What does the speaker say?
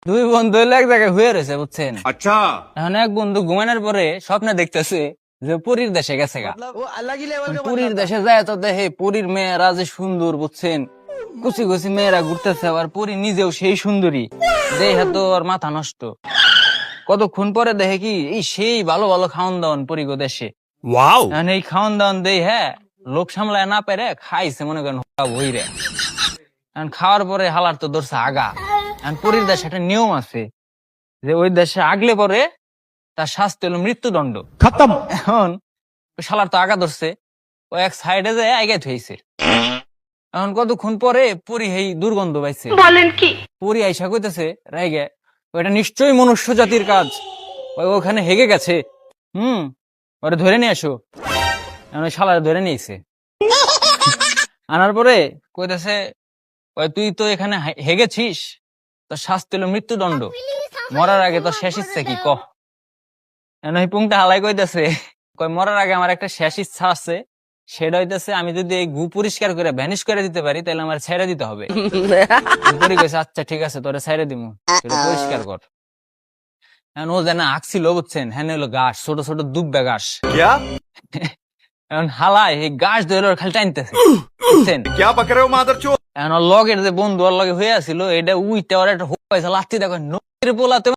দুই বন্ধু হইলো এক জায়গায় হয়ে রয়েছে বুঝছেন। अच्छा এখন এক বন্ধু ঘুমানোর পরে স্বপ্নে দেখতেছে যে পুরীর দেশে গেছে গা। वो अलग ही लेवल का পুরীর দেশে যায় তো দেখে পুরীর মেয়েরা যে সুন্দর বুঝছেন, কুচি কুচি মেয়েরা ঘুরতেছে, আবার পুরী নিজেও সেই সুন্দরী, দেখে তো আর মাথা নষ্ট। কতক্ষণ পরে দেখে কি এই সেই ভালো ভালো খাওয়ান দাওয়ান পুরীগো দেশে। वाओ এখন এই খাওয়ান দাওয়ান দেই হ্যাঁ লোক সামলায় না পেরে খাইছে মনে করেন বইরে। এখন খাওয়ার পরে হালার তো ধরছে আগা। এখন পুরীর দেশে একটা নিয়ম আছে যে ওই দেশে আগলে পরে তার শাস্তি হলো মৃত্যুদণ্ড। खत्म এখন ওই শালার তো আগা ধরছে, ও এক সাইডে যায় আগায় থইছে। এখন কতক্ষণ পরে পুরি হেই দুর্গন্ধ পাইছে। বলেন কি? পুরি আইসা কইতেছে রাইগে ওইটা নিশ্চয়ই মনুষ্য জাতির কাজ, ওই ওখানে হেগে গেছে। ওরে ধরে নিয়ে আসো। এখন ওই শালারে ধরে নিয়েছে, আনার পরে কইতেছে ওই তুই তো এখানে হেগেছিস, তোর শাস্তি হলো মৃত্যুদণ্ড, মরার আগে তোর শেষ ইচ্ছা কি কহ। এখন ওই পুংটা হালাই কইতেছে কই মরার আগে আমার একটা শেষ ইচ্ছা আছে, সেটা হইতেছে আমি যদি এই গু পরিষ্কার করে ভ্যানিশ করে দিতে পারি তাহলে আমার ছেড়ে দিতে হবে। পরি কইছে আচ্ছা ঠিক আছে তোরে ছেড়ে দিমু, সেটা পরিষ্কার কর। এখন ও যেন আঁকছিল বুঝছেন, হ্যাঁ হলো ঘাস, ছোট ছোট দুব্বা ঘাস। क्या এখন হালাই এই ঘাস ধরে ওর খালি টানতেছে বুঝছেন। क्या पक रहे हो मादरचोद এখন ওর লগের যে বন্ধু ওর লগে হয়ে আছিল এটা উইটা ওর একটা হোক পাইছে লাত্তি দেখো নদীর পোলাতে